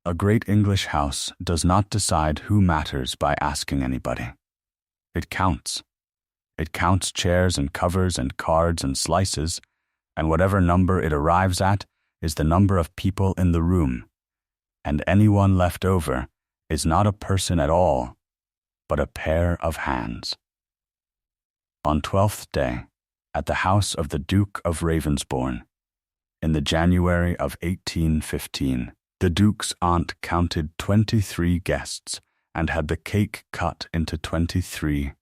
A great English house does not decide who matters by asking anybody. It counts. It counts chairs and covers and cards and slices, and whatever number it arrives at is the number of people in the room, and anyone left over is not a person at all, but a pair of hands. On 12th day, at the house of the Duke of Ravensbourne, in the January of 1815, the Duke's aunt counted 23 guests and had the cake cut into 23,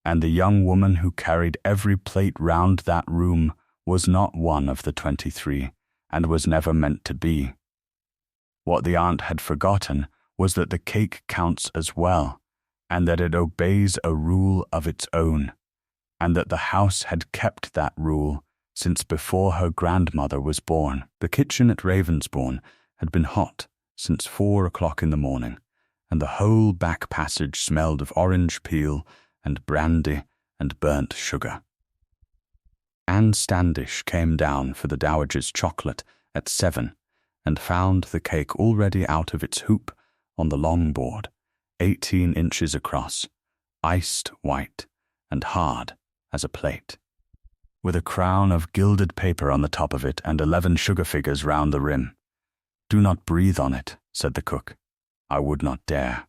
and the young woman who carried every plate round that room was not one of the 23, and was never meant to be. What the aunt had forgotten was that the cake counts as well, and that it obeys a rule of its own, and that the house had kept that rule since before her grandmother was born. The kitchen at Ravensbourne had been hot since 4 o'clock in the morning, and the whole back passage smelled of orange peel and brandy and burnt sugar. Anne Standish came down for the dowager's chocolate at 7 and found the cake already out of its hoop on the long board, 18 inches across, iced white and hard as a plate, with a crown of gilded paper on the top of it and 11 sugar figures round the rim. "Do not breathe on it," said the cook. "I would not dare.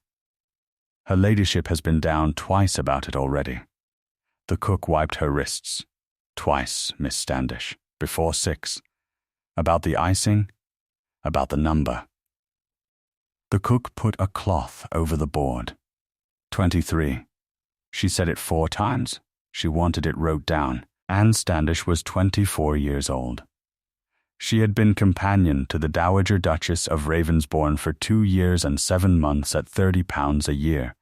Her ladyship has been down twice about it already." The cook wiped her wrists. "Twice, Miss Standish, before 6. About the icing, about the number." The cook put a cloth over the board. 23. She said it 4 times. She wanted it wrote down. Anne Standish was 24 years old. She had been companion to the Dowager Duchess of Ravensbourne for 2 years and 7 months at £30 a year,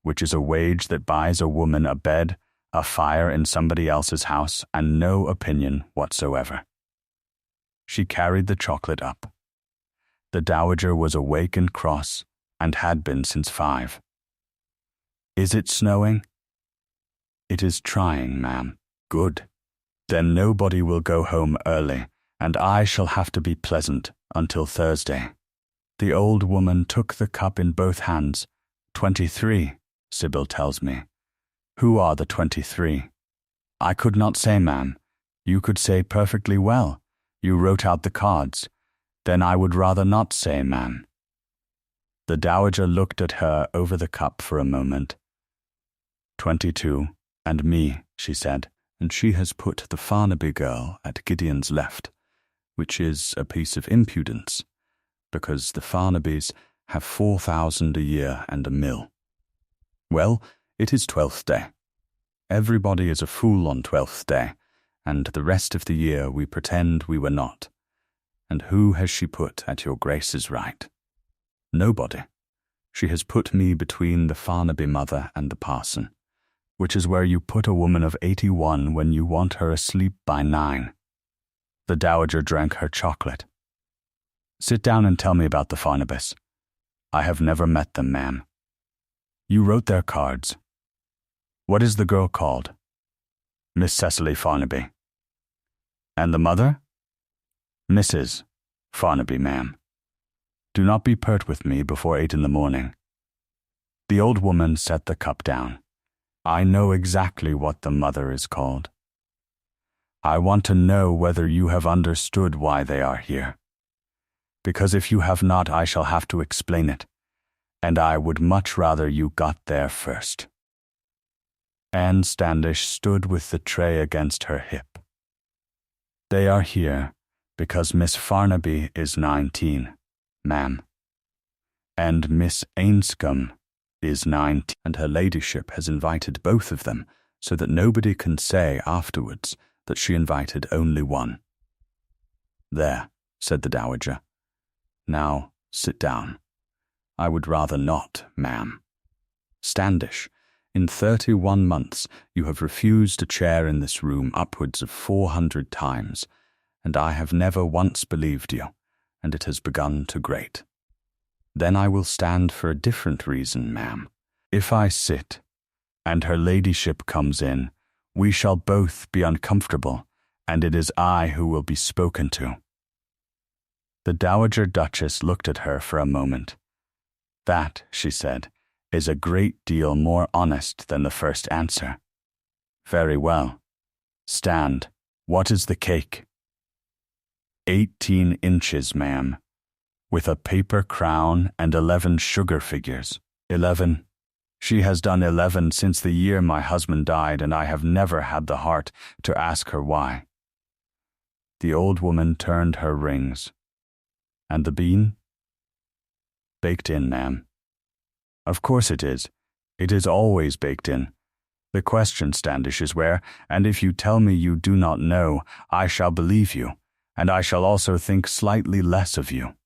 which is a wage that buys a woman a bed, a fire in somebody else's house, and no opinion whatsoever. She carried the chocolate up. The Dowager was awake and cross, and had been since 5. "Is it snowing?" "It is trying, ma'am." "Good. Then nobody will go home early, and I shall have to be pleasant until Thursday." The old woman took the cup in both hands. 23, Sybil tells me. "Who are the 23? "I could not say, ma'am. You could say perfectly well. You wrote out the cards. Then I would rather not say, ma'am." The dowager looked at her over the cup for a moment. 22, and me, she said, and she has put the Farnaby girl at Gideon's left, which is a piece of impudence, because the Farnabys have 4,000 a year and a mill. Well, it is 12th day. Everybody is a fool on 12th day, and the rest of the year we pretend we were not. And who has she put at your Grace's right? Nobody. She has put me between the Farnaby mother and the parson, which is where you put a woman of 81 when you want her asleep by 9. The dowager drank her chocolate. "Sit down and tell me about the Farnabys. I have never met them, ma'am." "You wrote their cards. What is the girl called?" "Miss Cecily Farnaby." "And the mother?" "Mrs. Farnaby, ma'am." "Do not be pert with me before 8 in the morning." The old woman set the cup down. "I know exactly what the mother is called. I want to know whether you have understood why they are here. Because if you have not, I shall have to explain it, and I would much rather you got there first." Anne Standish stood with the tray against her hip. "They are here because Miss Farnaby is 19, ma'am, and Miss Ainscombe is 19, and her ladyship has invited both of them so that nobody can say afterwards that she invited only one." "There," said the dowager. "Now, sit down." "I would rather not, ma'am." "Standish, in 31 months you have refused a chair in this room upwards of 400 times, and I have never once believed you, and it has begun to grate. Then I will stand for a different reason, ma'am. If I sit, and her ladyship comes in, we shall both be uncomfortable, and it is I who will be spoken to." The Dowager Duchess looked at her for a moment. "That," she said, "is a great deal more honest than the first answer. Very well. Stand. What is the cake?" 18 inches, ma'am, with a paper crown and 11 sugar figures. 11. She has done 11 since the year my husband died, and I have never had the heart to ask her why. The old woman turned her rings. "And the bean?" "Baked in, ma'am." "Of course it is. It is always baked in. The question, Standish, is where, and if you tell me you do not know, I shall believe you, and I shall also think slightly less of you."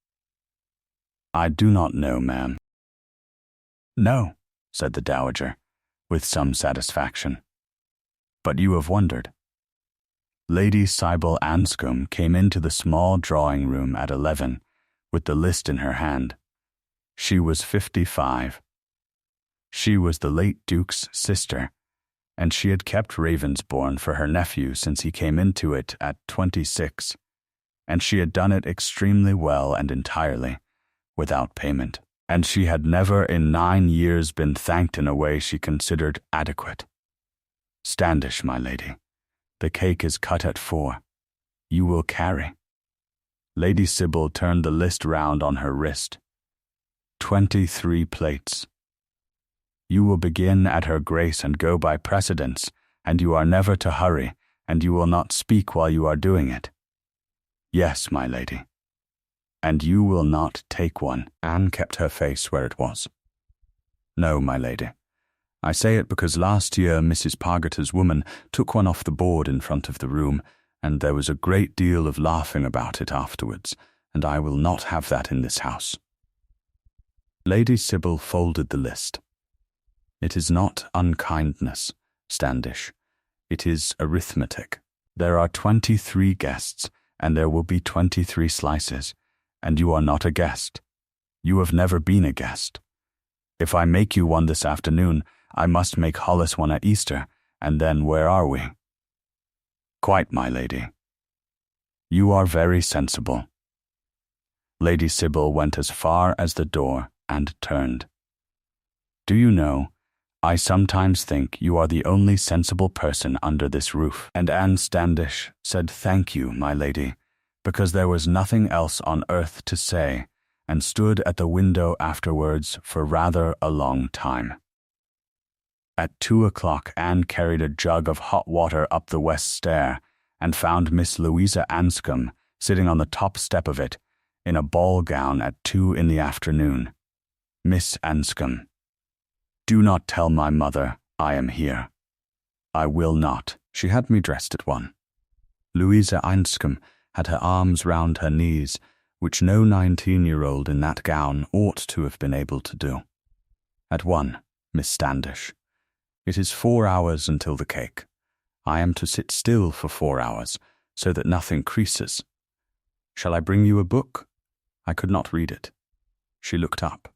"I do not know, ma'am." "No," said the Dowager, with some satisfaction. "But you have wondered." Lady Sybil Anscombe came into the small drawing room at 11, with the list in her hand. She was 55. She was the late Duke's sister, and she had kept Ravensbourne for her nephew since he came into it at 26, and she had done it extremely well and entirely, without payment, and she had never in 9 years been thanked in a way she considered adequate. "Standish, my lady, the cake is cut at 4. You will carry." Lady Sybil turned the list round on her wrist. 23 plates. "You will begin at her grace and go by precedence, and you are never to hurry, and you will not speak while you are doing it." "Yes, my lady." "And you will not take one." Anne kept her face where it was. "No, my lady. I say it because last year Mrs. Pargeter's woman took one off the board in front of the room, and there was a great deal of laughing about it afterwards, and I will not have that in this house." Lady Sybil folded the list. "It is not unkindness, Standish. It is arithmetic. There are 23 guests, and there will be 23 slices, and you are not a guest. You have never been a guest. If I make you one this afternoon, I must make Hollis one at Easter, and then where are we?" "Quite, my lady." "You are very sensible." Lady Sybil went as far as the door and turned. "Do you know, I sometimes think you are the only sensible person under this roof." And Anne Standish said, "Thank you, my lady," because there was nothing else on earth to say, and stood at the window afterwards for rather a long time. At 2 o'clock Anne carried a jug of hot water up the west stair, and found Miss Louisa Anscombe sitting on the top step of it, in a ball gown at 2 in the afternoon. "Miss Anscombe, do not tell my mother I am here." "I will not. She had me dressed at 1. Louisa Anscombe had her arms round her knees, which no 19-year-old in that gown ought to have been able to do. "At 1, Miss Standish. It is 4 hours until the cake. I am to sit still for 4 hours, so that nothing creases. Shall I bring you a book?" I could not read it. She looked up.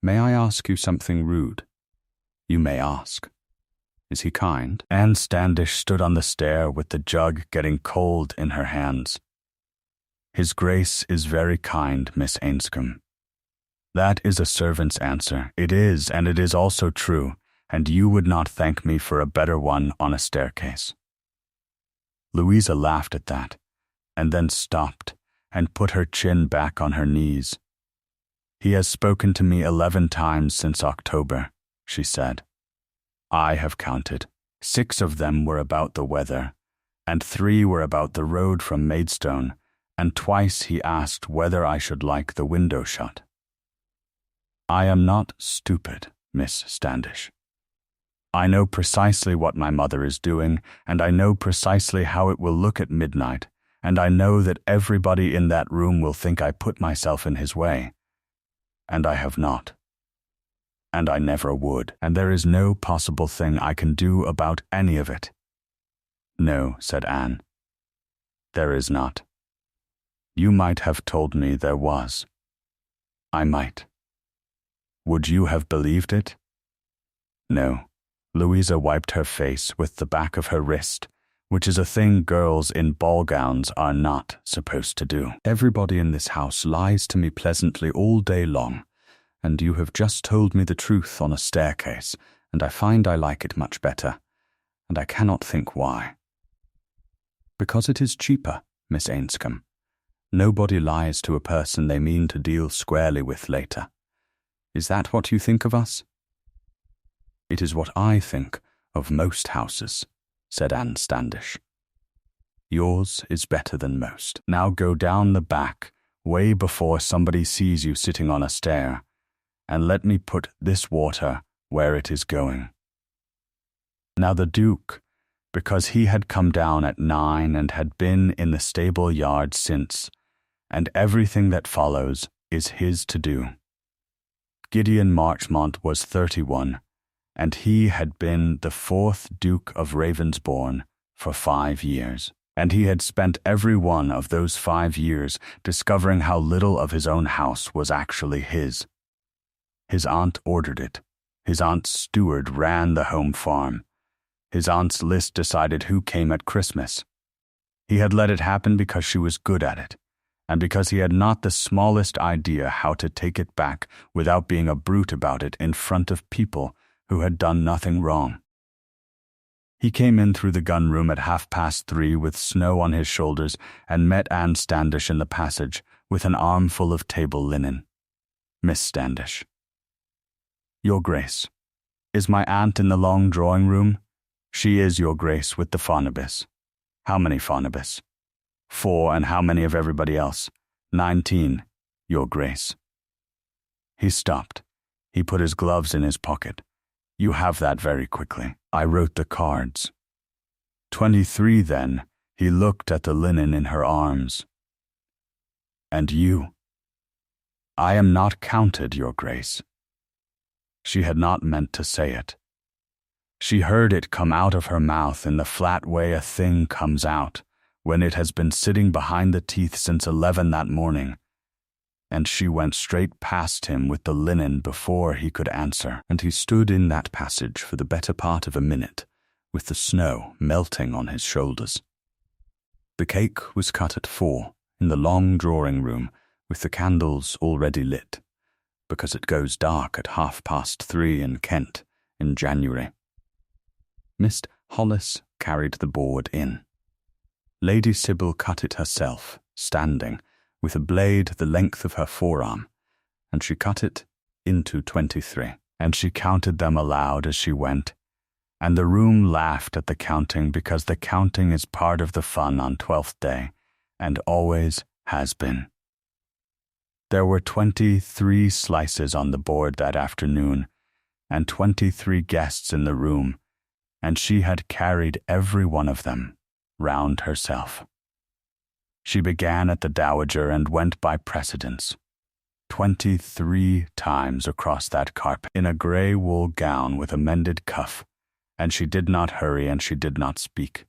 "May I ask you something rude?" "You may ask." "Is he kind?" Anne Standish stood on the stair with the jug getting cold in her hands. "His Grace is very kind, Miss Anscombe." "That is a servant's answer. It is, and it is also true, and you would not thank me for a better one on a staircase." Louisa laughed at that, and then stopped and put her chin back on her knees. "He has spoken to me 11 times since October," she said. "I have counted. 6 of them were about the weather, and 3 were about the road from Maidstone, and twice he asked whether I should like the window shut. I am not stupid, Miss Standish. I know precisely what my mother is doing, and I know precisely how it will look at midnight, and I know that everybody in that room will think I put myself in his way. And I have not. And I never would, and there is no possible thing I can do about any of it." "No," said Anne. "There is not. You might have told me there was. I might. Would you have believed it?" "No." Louisa wiped her face with the back of her wrist, which is a thing girls in ball gowns are not supposed to do. Everybody in this house lies to me pleasantly all day long, and you have just told me the truth on a staircase, and I find I like it much better, and I cannot think why. Because it is cheaper, Miss Ainscombe. Nobody lies to a person they mean to deal squarely with later. Is that what you think of us? It is what I think of most houses, said Anne Standish. Yours is better than most. Now go down the back, way before somebody sees you sitting on a stair, and let me put this water where it is going. Now the Duke, because he had come down at 9 and had been in the stable yard since, and everything that follows is his to do. Gideon Marchmont was 31, and he had been the 4th Duke of Ravensbourne for 5 years, and he had spent every one of those 5 years discovering how little of his own house was actually his. His aunt ordered it. His aunt's steward ran the home farm. His aunt's list decided who came at Christmas. He had let it happen because she was good at it, and because he had not the smallest idea how to take it back without being a brute about it in front of people who had done nothing wrong. He came in through the gun room at 3:30 with snow on his shoulders and met Anne Standish in the passage with an armful of table linen. Miss Standish. Your Grace, is my aunt in the long drawing room? She is, Your Grace, with the Farnabys. How many Farnabys? 4, and how many of everybody else? 19, Your Grace. He stopped. He put his gloves in his pocket. You have that very quickly. I wrote the cards. 23 then. He looked at the linen in her arms. And you? I am not counted, Your Grace. She had not meant to say it. She heard it come out of her mouth in the flat way a thing comes out when it has been sitting behind the teeth since 11 that morning, and she went straight past him with the linen before he could answer, and he stood in that passage for the better part of a minute, with the snow melting on his shoulders. The cake was cut at 4 in the long drawing-room with the candles already lit, because it goes dark at 3:30 in Kent in January. Miss Hollis carried the board in. Lady Sybil cut it herself, standing, with a blade the length of her forearm, and she cut it into 23, and she counted them aloud as she went, and the room laughed at the counting because the counting is part of the fun on 12th day, and always has been. There were 23 slices on the board that afternoon, and 23 guests in the room, and she had carried every one of them round herself. She began at the dowager and went by precedence, 23 times across that carpet in a grey wool gown with a mended cuff, and she did not hurry and she did not speak.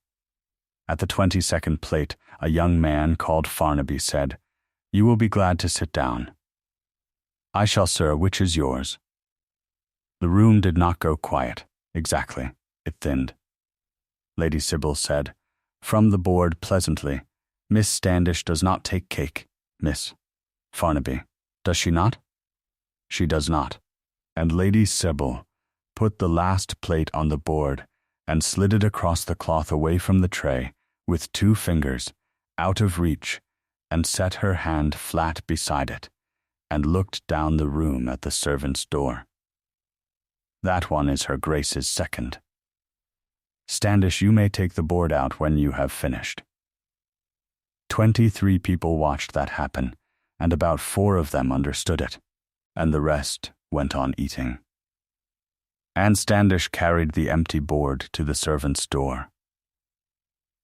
At the 22nd plate, a young man called Farnaby said, You will be glad to sit down. I shall, sir, which is yours? The room did not go quiet, exactly. It thinned. Lady Sybil said, from the board pleasantly, Miss Standish does not take cake, Miss Farnaby. Does she not? She does not. And Lady Sybil put the last plate on the board and slid it across the cloth away from the tray with 2 fingers, out of reach, and set her hand flat beside it, and looked down the room at the servant's door. That one is her Grace's second. Standish, you may take the board out when you have finished. 23 people watched that happen, and about 4 of them understood it, and the rest went on eating. Anne Standish carried the empty board to the servant's door.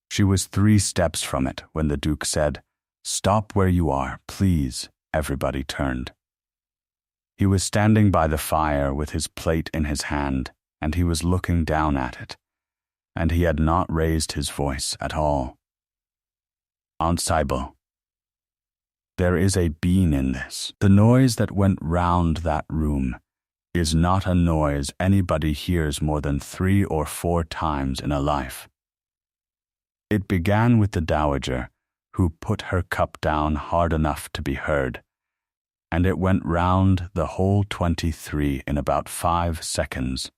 She was 3 steps from it when the Duke said, Stop where you are, please. Everybody turned. He was standing by the fire with his plate in his hand, and he was looking down at it, and he had not raised his voice at all. Aunt Sybil, there is a bean in this. The noise that went round that room is not a noise anybody hears more than 3 or 4 times in a life. It began with the dowager, who put her cup down hard enough to be heard, and it went round the whole 23 in about 5 seconds,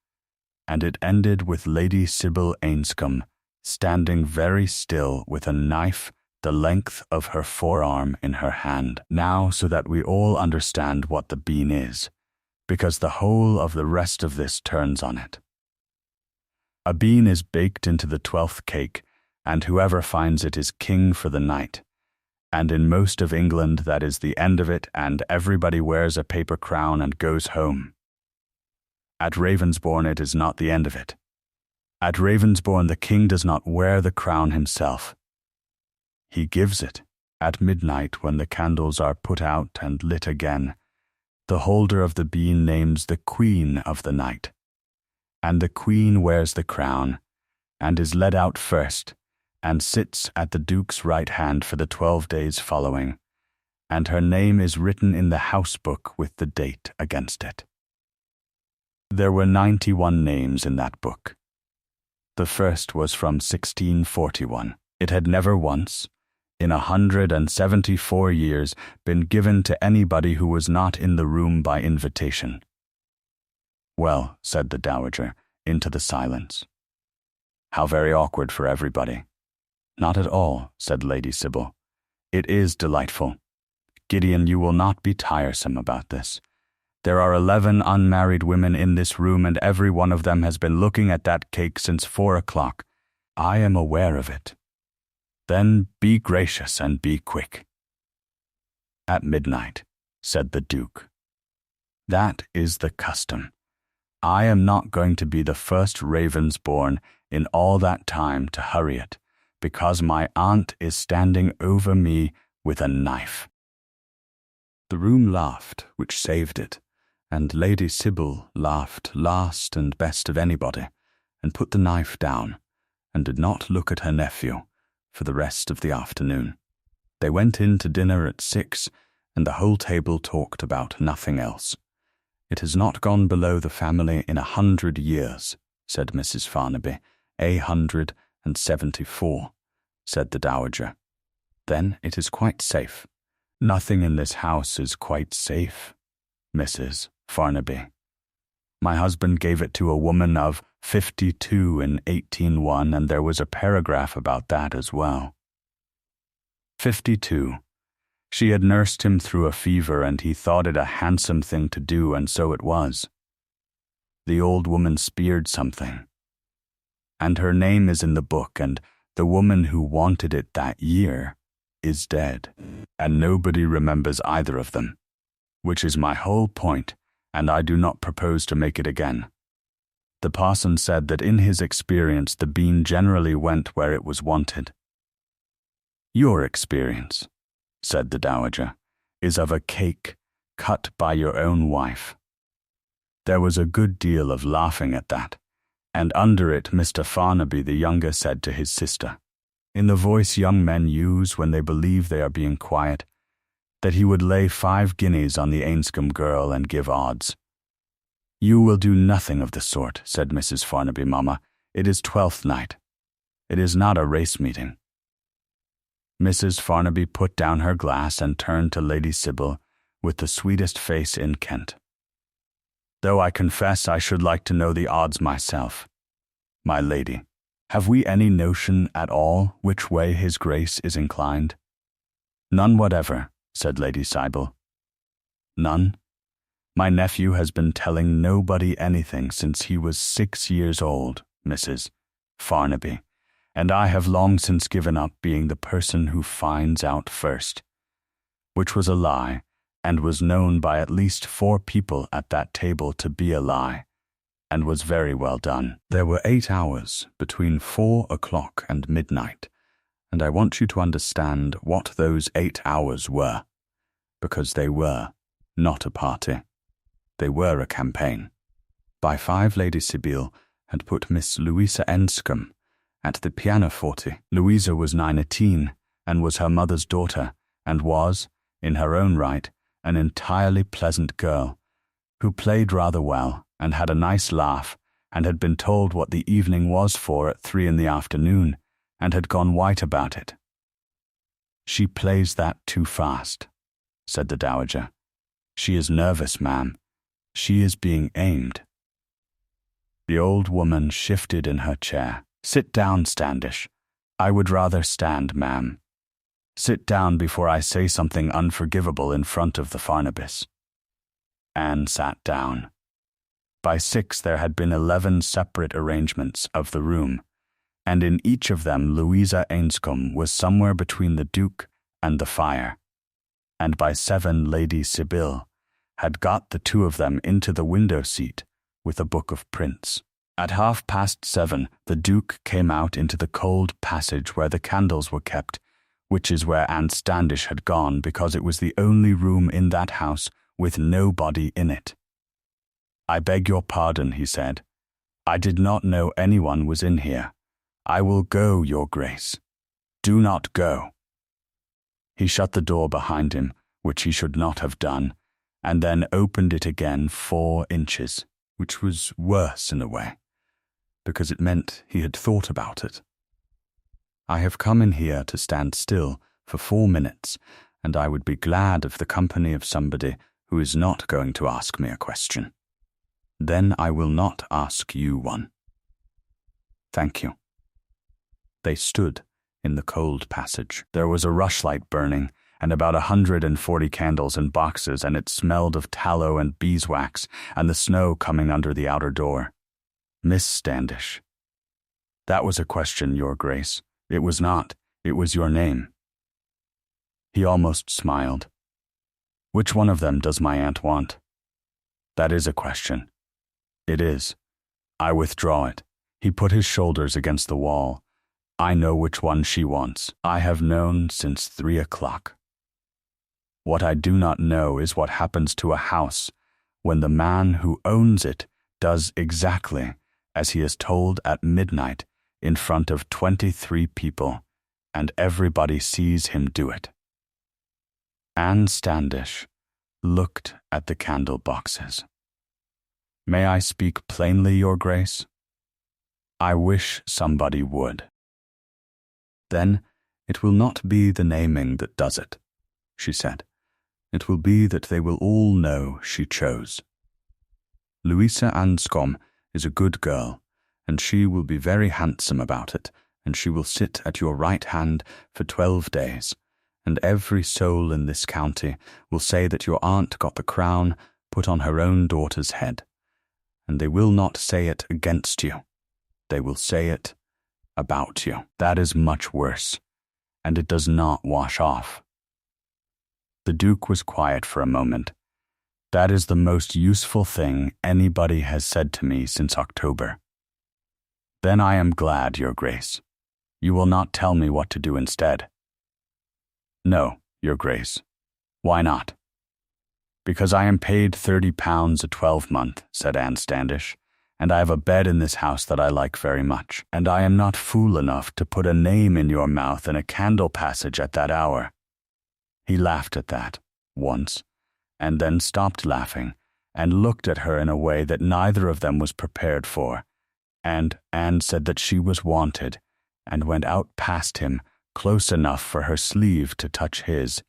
and it ended with Lady Sybil Ainscombe standing very still with a knife the length of her forearm in her hand. Now, so that we all understand what the bean is, because the whole of the rest of this turns on it. A bean is baked into the 12th cake, and whoever finds it is king for the night. And in most of England that is the end of it, and everybody wears a paper crown and goes home. At Ravensbourne it is not the end of it. At Ravensbourne the king does not wear the crown himself. He gives it at midnight when the candles are put out and lit again. The holder of the bean names the queen of the night, and the queen wears the crown, and is led out first, and sits at the duke's right hand for the 12 days following, and her name is written in the house book with the date against it. There were 91 names in that book. The first was from 1641. It had never once, in 174 years, been given to anybody who was not in the room by invitation. Well, said the dowager, into the silence. How very awkward for everybody. Not at all, said Lady Sybil. It is delightful. Gideon, you will not be tiresome about this. There are 11 unmarried women in this room, and every one of them has been looking at that cake since 4 o'clock. I am aware of it. Then be gracious and be quick. At midnight, said the Duke. That is the custom. I am not going to be the first Ravensbourne in all that time to hurry it, because my aunt is standing over me with a knife. The room laughed, which saved it, and Lady Sybil laughed last and best of anybody, and put the knife down, and did not look at her nephew for the rest of the afternoon. They went in to dinner at 6, and the whole table talked about nothing else. It has not gone below the family in 100 years, said Mrs. Farnaby. 174, said the dowager. Then it is quite safe. Nothing in this house is quite safe, Mrs. Farnaby. My husband gave it to a woman of 52 in 1801, and there was a paragraph about that as well. 52. She had nursed him through a fever, and he thought it a handsome thing to do, and so it was. The old woman speared something, and her name is in the book, and the woman who wanted it that year is dead, and nobody remembers either of them, which is my whole point, and I do not propose to make it again. The parson said that in his experience the bean generally went where it was wanted. Your experience, said the dowager, is of a cake cut by your own wife. There was a good deal of laughing at that, and under it Mr. Farnaby the younger said to his sister, in the voice young men use when they believe they are being quiet, that he would lay 5 guineas on the Ainscombe girl and give odds. You will do nothing of the sort, said Mrs. Farnaby, Mamma. It is 12th night. It is not a race meeting. Mrs. Farnaby put down her glass and turned to Lady Sybil with the sweetest face in Kent. Though I confess I should like to know the odds myself. My lady, have we any notion at all which way his grace is inclined? None whatever, said Lady Sybil. None? My nephew has been telling nobody anything since he was 6 years old, Mrs. Farnaby, and I have long since given up being the person who finds out first, which was a lie, and was known by at least 4 people at that table to be a lie, and was very well done. There were 8 hours between 4 o'clock and midnight, and I want you to understand what those 8 hours were, because they were not a party. They were a campaign. By 5 Lady Sybil had put Miss Louisa Enscombe at the pianoforte. Louisa was 19, and was her mother's daughter, and was, in her own right, an entirely pleasant girl, who played rather well, and had a nice laugh, and had been told what the evening was for at 3 in the afternoon, and had gone white about it. "She plays that too fast," said the dowager. "She is nervous, ma'am. She is being aimed." The old woman shifted in her chair. "Sit down, Standish. I would rather stand, ma'am. Sit down before I say something unforgivable in front of the Farnabis." Anne sat down. By 6 there had been 11 separate arrangements of the room, and in each of them Louisa Ainscombe was somewhere between the Duke and the fire, and by 7 Lady Sibyl had got the two of them into the window seat with a book of prints. At 7:30 the Duke came out into the cold passage where the candles were kept, which is where Aunt Standish had gone because it was the only room in that house with nobody in it. "I beg your pardon," he said. "I did not know anyone was in here. I will go, Your Grace. Do not go." He shut the door behind him, which he should not have done, and then opened it again 4 inches, which was worse in a way, because it meant he had thought about it. "I have come in here to stand still for 4 minutes, and I would be glad of the company of somebody who is not going to ask me a question. Then I will not ask you one." "Thank you." They stood in the cold passage. There was a rushlight burning, and about 140 candles in boxes, and it smelled of tallow and beeswax and the snow coming under the outer door. "Miss Standish." "That was a question, Your Grace. It was not. It was your name." He almost smiled. "Which one of them does my aunt want?" "That is a question." "It is. I withdraw it." He put his shoulders against the wall. "I know which one she wants. I have known since 3 o'clock. What I do not know is what happens to a house when the man who owns it does exactly as he is told at midnight in front of 23 people, and everybody sees him do it." Anne Standish looked at the candle boxes. "May I speak plainly, Your Grace? I wish somebody would." "Then it will not be the naming that does it," she said. "It will be that they will all know she chose. Louisa Anscombe is a good girl, and she will be very handsome about it, and she will sit at your right hand for 12 days, and every soul in this county will say that your aunt got the crown put on her own daughter's head, and they will not say it against you. They will say it about you. That is much worse, and it does not wash off." The Duke was quiet for a moment. "That is the most useful thing anybody has said to me since October." "Then I am glad, Your Grace. You will not tell me what to do instead." "No, Your Grace. Why not?" "Because I am paid £30 a 12-month, said Anne Standish, "and I have a bed in this house that I like very much, and I am not fool enough to put a name in your mouth in a candle passage at that hour." He laughed at that, once, and then stopped laughing, and looked at her in a way that neither of them was prepared for, and Anne said that she was wanted, and went out past him close enough for her sleeve to touch his,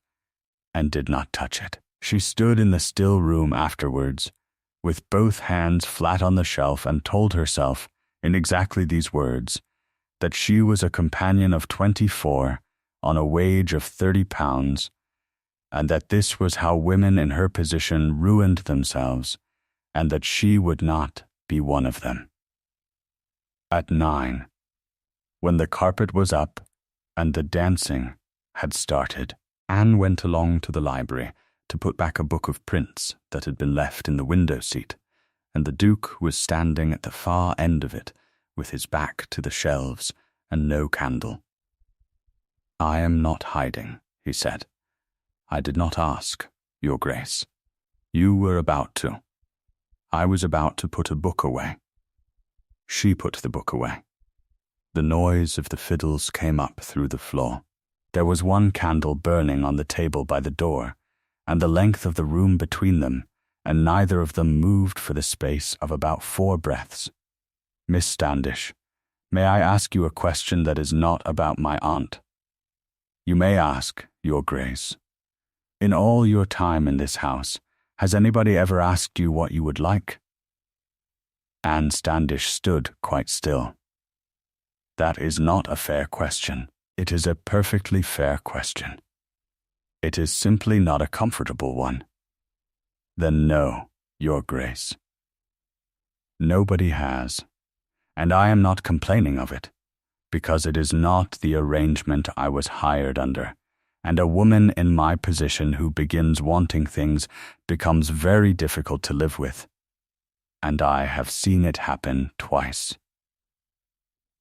and did not touch it. She stood in the still room afterwards, with both hands flat on the shelf, and told herself, in exactly these words, that she was a companion of 24 on a wage of £30, and that this was how women in her position ruined themselves, and that she would not be one of them. At 9, when the carpet was up and the dancing had started, Anne went along to the library to put back a book of prints that had been left in the window seat, and the Duke was standing at the far end of it with his back to the shelves and no candle. "I am not hiding," he said. "I did not ask, Your Grace. You were about to. I was about to put a book away." She put the book away. The noise of the fiddles came up through the floor. There was one candle burning on the table by the door, and the length of the room between them, and neither of them moved for the space of about 4 breaths. "Miss Standish, May I ask you a question that is not about my aunt? You may ask, Your Grace. In all your time in this house, has anybody ever asked you what you would like? Anne Standish stood quite still. That is not a fair question. It is a perfectly fair question. It is simply not a comfortable one. Then no, Your Grace. Nobody has, and I am not complaining of it, because it is not the arrangement I was hired under, and a woman in my position who begins wanting things becomes very difficult to live with, and I have seen it happen twice.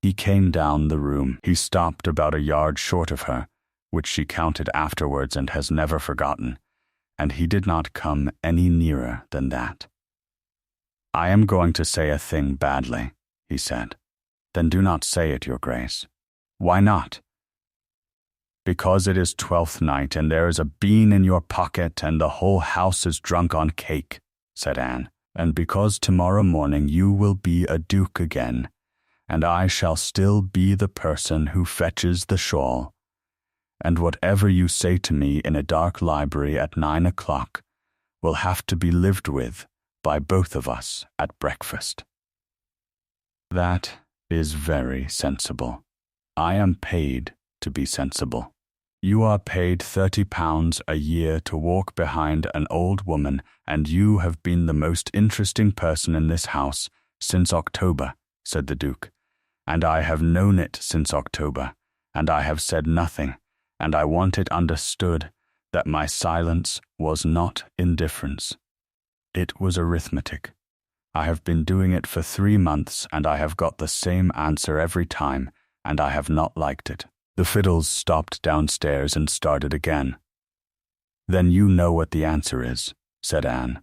He came down the room. He stopped about a yard short of her, which she counted afterwards and has never forgotten, and he did not come any nearer than that. I am going to say a thing badly, he said. Then do not say it, Your Grace. Why not? Because it is 12th night, and there is a bean in your pocket, and the whole house is drunk on cake, said Anne, and because tomorrow morning you will be a duke again, and I shall still be the person who fetches the shawl, and whatever you say to me in a dark library at 9 o'clock will have to be lived with by both of us at breakfast. That is very sensible. I am paid to be sensible. You are paid £30 a year to walk behind an old woman, and you have been the most interesting person in this house since October, said the Duke, and I have known it since October, and I have said nothing, and I want it understood that my silence was not indifference. It was arithmetic. I have been doing it for 3 months, and I have got the same answer every time, and I have not liked it. The fiddles stopped downstairs and started again. Then you know what the answer is, said Anne.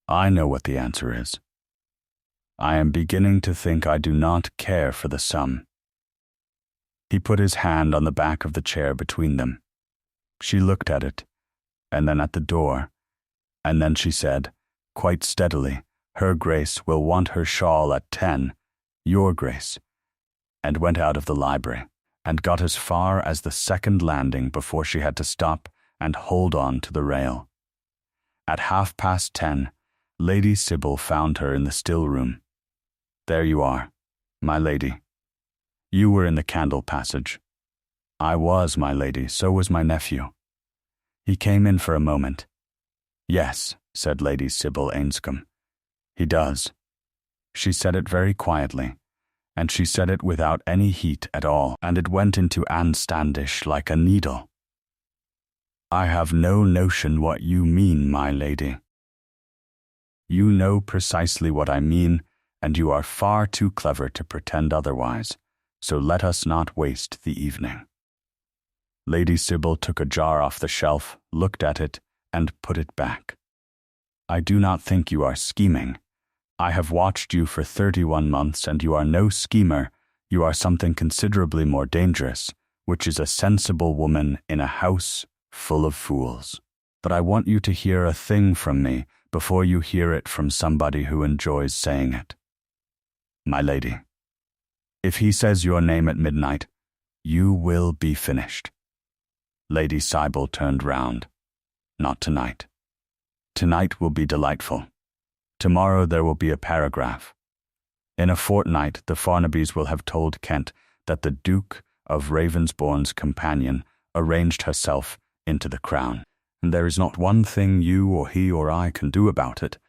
I know what the answer is. I am beginning to think I do not care for the sum. He put his hand on the back of the chair between them. She looked at it, and then at the door, and then she said, quite steadily, Her Grace will want her shawl at 10, Your Grace, and went out of the library, and got as far as the second landing before she had to stop and hold on to the rail. At 10:30, Lady Sybil found her in the still room. There you are, my lady. You were in the candle passage. I was, my lady, so was my nephew. He came in for a moment. Yes, said Lady Sybil Ainscombe. He does. She said it very quietly, and she said it without any heat at all, and it went into Anne Standish like a needle. I have no notion what you mean, my lady. You know precisely what I mean, and you are far too clever to pretend otherwise, so let us not waste the evening. Lady Sybil took a jar off the shelf, looked at it, and put it back. I do not think you are scheming. I have watched you for 31 months, and you are no schemer. You are something considerably more dangerous, which is a sensible woman in a house full of fools. But I want you to hear a thing from me before you hear it from somebody who enjoys saying it. My lady, if he says your name at midnight, you will be finished. Lady Sybil turned round. Not tonight. Tonight will be delightful. Tomorrow there will be a paragraph. In a fortnight the Farnabys will have told Kent that the Duke of Ravensbourne's companion arranged herself into the crown, and there is not one thing you or he or I can do about it,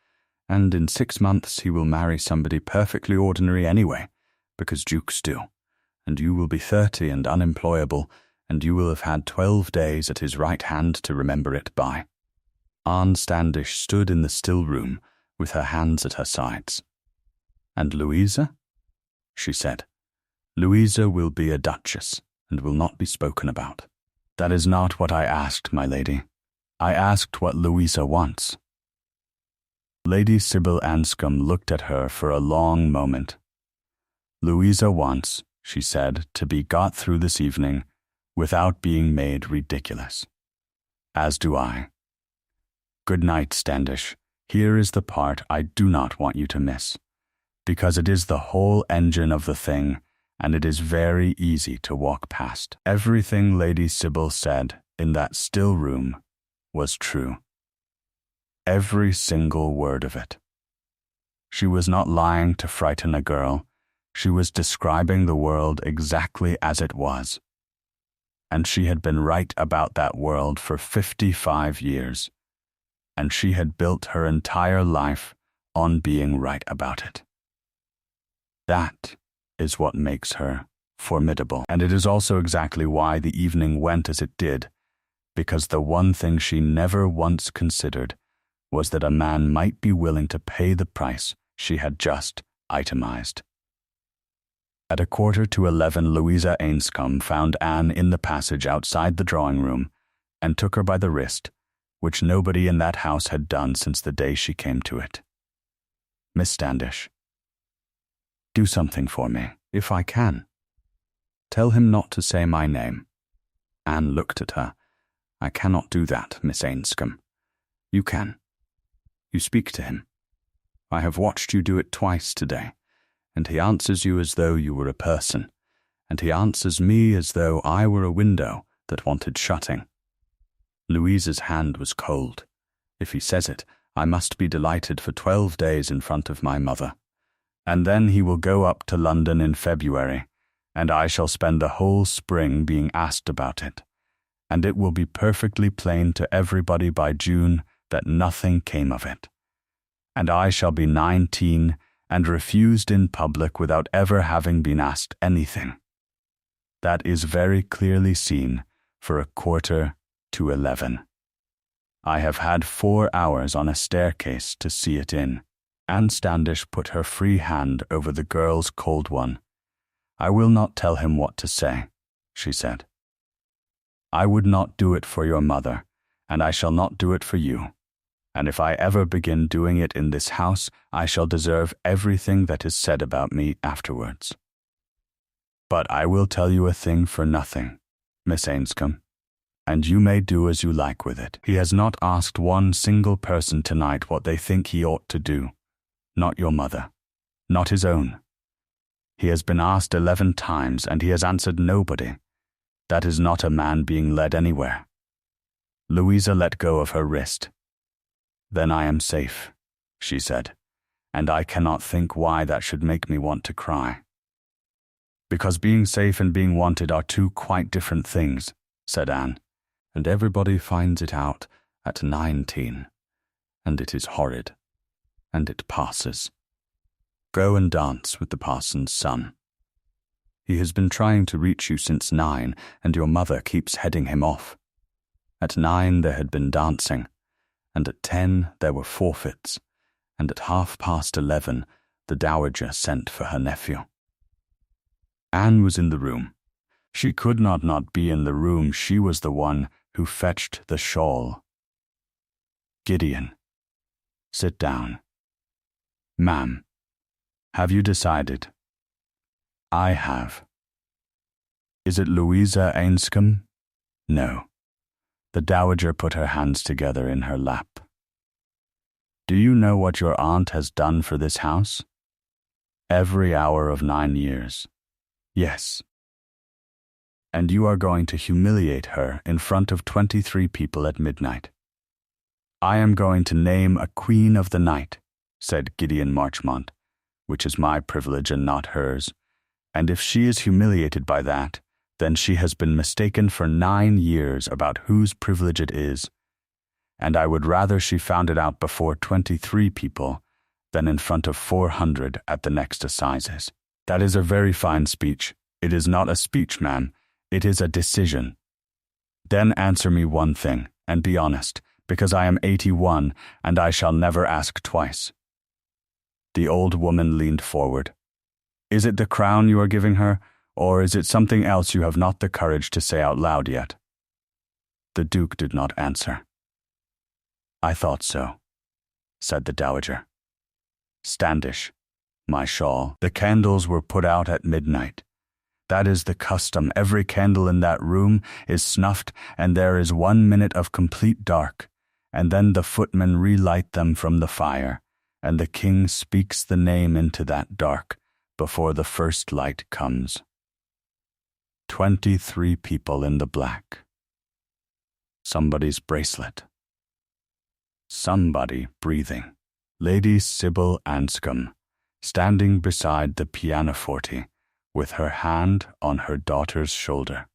and in 6 months he will marry somebody perfectly ordinary anyway, because dukes do, and you will be 30 and unemployable, and you will have had 12 days at his right hand to remember it by. Anne Standish stood in the still room with her hands at her sides. And Louisa? She said. Louisa will be a duchess, and will not be spoken about. That is not what I asked, my lady. I asked what Louisa wants. Lady Sybil Anscombe looked at her for a long moment. Louisa wants, she said, to be got through this evening without being made ridiculous. As do I. Good night, Standish. Here is the part I do not want you to miss, because it is the whole engine of the thing, and it is very easy to walk past. Everything Lady Sybil said in that still room was true. Every single word of it. She was not lying to frighten a girl. She was describing the world exactly as it was. And she had been right about that world for 55 years. And she had built her entire life on being right about it. That is what makes her formidable. And it is also exactly why the evening went as it did, because the one thing she never once considered was that a man might be willing to pay the price she had just itemized. At 11:15, Louisa Ainscombe found Anne in the passage outside the drawing room and took her by the wrist, which nobody in that house had done since the day she came to it. "Miss Standish, do something for me, if I can. Tell him not to say my name." Anne looked at her. "I cannot do that, Miss Ainscombe. You can. You speak to him. I have watched you do it twice today, and he answers you as though you were a person, and he answers me as though I were a window that wanted shutting." Louisa's hand was cold. "If he says it, I must be delighted for 12 days in front of my mother. And then he will go up to London in February, and I shall spend the whole spring being asked about it, and it will be perfectly plain to everybody by June that nothing came of it. And I shall be 19 and refused in public without ever having been asked anything. That is very clearly seen for 11:15. I have had 4 hours on a staircase to see it in." Anne Standish put her free hand over the girl's cold one. "I will not tell him what to say," she said. "I would not do it for your mother, and I shall not do it for you. And if I ever begin doing it in this house, I shall deserve everything that is said about me afterwards. But I will tell you a thing for nothing, Miss Ainscombe, and you may do as you like with it. He has not asked one single person tonight what they think he ought to do. Not your mother, not his own. He has been asked 11 times, and he has answered nobody. That is not a man being led anywhere." Louisa let go of her wrist. "Then I am safe," she said, "and I cannot think why that should make me want to cry." "Because being safe and being wanted are two quite different things," said Anne, "and everybody finds it out at 19, and it is horrid, and it passes. Go and dance with the parson's son. He has been trying to reach you since 9, and your mother keeps heading him off. At 9 there had been dancing, and at 10 there were forfeits, and at 11:30 the dowager sent for her nephew." Anne was in the room. She could not be in the room. She was the one who fetched the shawl. "Gideon, sit down." "Ma'am, have you decided?" "I have." "Is it Louisa Ainscombe?" "No." The dowager put her hands together in her lap. "Do you know what your aunt has done for this house?" "Every hour of 9 years." "Yes." "And you are going to humiliate her in front of 23 people at midnight." "I am going to name a queen of the night," said Gideon Marchmont, "which is my privilege and not hers, and if she is humiliated by that, then she has been mistaken for 9 years about whose privilege it is, and I would rather she found it out before 23 people than in front of 400 at the next assizes." "That is a very fine speech." "It is not a speech, ma'am. It is a decision." "Then answer me one thing, and be honest, because I am 81, and I shall never ask twice." The old woman leaned forward. "Is it the crown you are giving her, or is it something else you have not the courage to say out loud yet?" The Duke did not answer. "I thought so," said the dowager. "Standish, my shawl. The candles were put out at midnight. That is the custom. Every candle in that room is snuffed, and there is 1 minute of complete dark, and then the footmen relight them from the fire, and the king speaks the name into that dark before the first light comes." 23 people in the black. Somebody's bracelet. Somebody breathing. Lady Sybil Anscombe, standing beside the pianoforte, with her hand on her daughter's shoulder.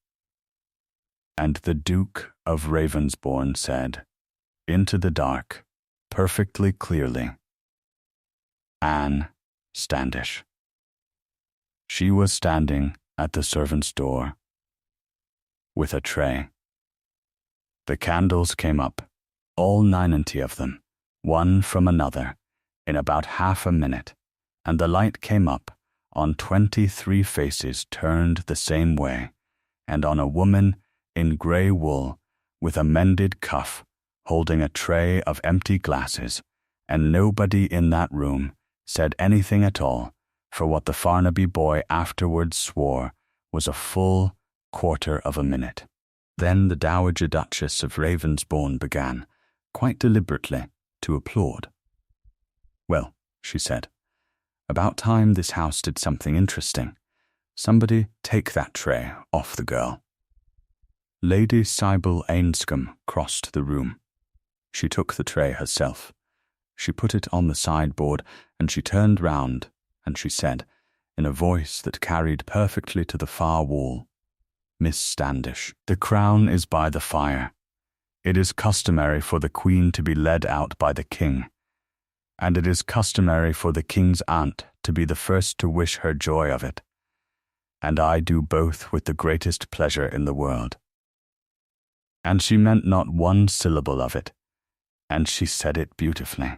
And the Duke of Ravensbourne said, into the dark, perfectly clearly, Anne Standish. She was standing at the servants' door with a tray. The candles came up, all 90 of them, one from another, in about half a minute, and the light came up on 23 faces turned the same way, and on a woman in grey wool with a mended cuff holding a tray of empty glasses, and nobody in that room said anything at all for what the Farnaby boy afterwards swore was a full quarter of a minute. Then the Dowager Duchess of Ravensbourne began, quite deliberately, to applaud. Well, she said, about time this house did something interesting. Somebody take that tray off the girl. Lady Sybil Anscombe crossed the room. She took the tray herself. She put it on the sideboard, and she turned round, and she said, in a voice that carried perfectly to the far wall, Miss Standish, the crown is by the fire. It is customary for the Queen to be led out by the King, and it is customary for the King's aunt to be the first to wish her joy of it, and I do both with the greatest pleasure in the world. And she meant not one syllable of it, and she said it beautifully,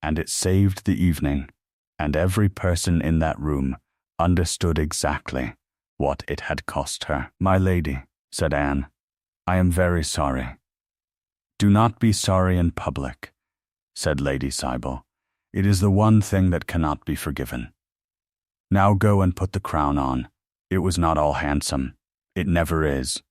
and it saved the evening, and every person in that room understood exactly what it had cost her. My lady, said Anne, I am very sorry. Do not be sorry in public, said Lady Sybil. It is the one thing that cannot be forgiven. Now go and put the crown on. It was not all handsome. It never is.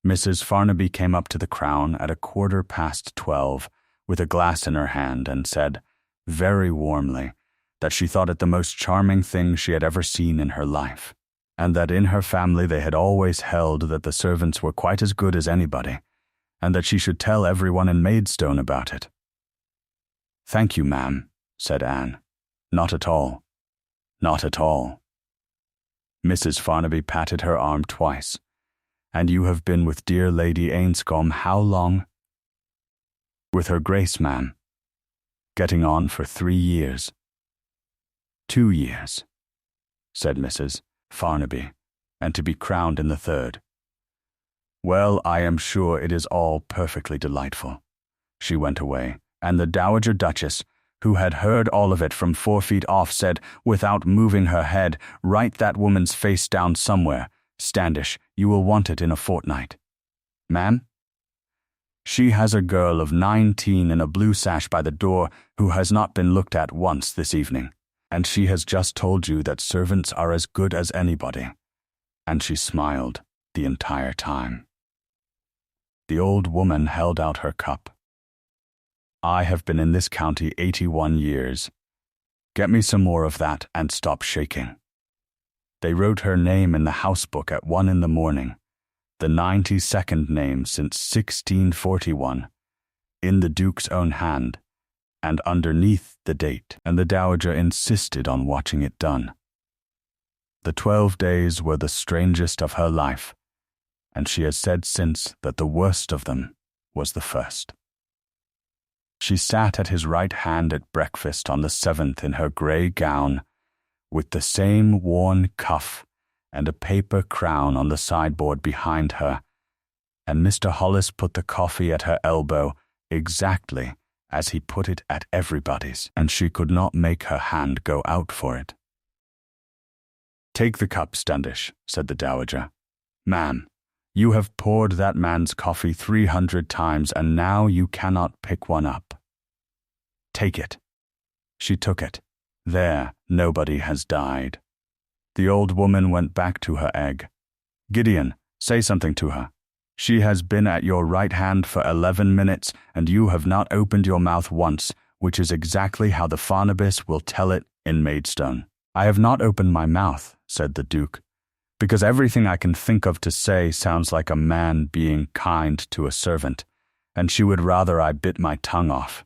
Mrs. Farnaby came up to the crown at 12:15 with a glass in her hand and said, very warmly, that she thought it the most charming thing she had ever seen in her life, and that in her family they had always held that the servants were quite as good as anybody, and that she should tell everyone in Maidstone about it. Thank you, ma'am, said Anne. Not at all. Not at all. Mrs. Farnaby patted her arm twice. And you have been with dear Lady Anscombe how long? With her Grace, ma'am. Getting on for 3 years. 2 years, said Mrs. Farnaby, and to be crowned in the 3rd. Well, I am sure it is all perfectly delightful. She went away, and the Dowager Duchess, who had heard all of it from 4 feet off, said, without moving her head, write that woman's face down somewhere. Standish, you will want it in a fortnight. Ma'am? She has a girl of 19 in a blue sash by the door who has not been looked at once this evening, and she has just told you that servants are as good as anybody. And she smiled the entire time. The old woman held out her cup. I have been in this county 81 years. Get me some more of that and stop shaking. They wrote her name in the house book at 1 in the morning, the 92nd name since 1641, in the Duke's own hand, and underneath the date, and the Dowager insisted on watching it done. The 12 days were the strangest of her life, and she has said since that the worst of them was the first. She sat at his right hand at breakfast on the 7th in her grey gown, with the same worn cuff and a paper crown on the sideboard behind her, and Mr. Hollis put the coffee at her elbow exactly as he put it at everybody's, and she could not make her hand go out for it. Take the cup, Standish, said the Dowager. Ma'am, you have poured that man's coffee 300 times, and now you cannot pick one up. Take it. She took it. There, nobody has died. The old woman went back to her egg. Gideon, say something to her. She has been at your right hand for 11 minutes, and you have not opened your mouth once, which is exactly how the Farnabys will tell it in Maidstone. I have not opened my mouth, said the Duke. because everything I can think of to say sounds like a man being kind to a servant, and she would rather I bit my tongue off.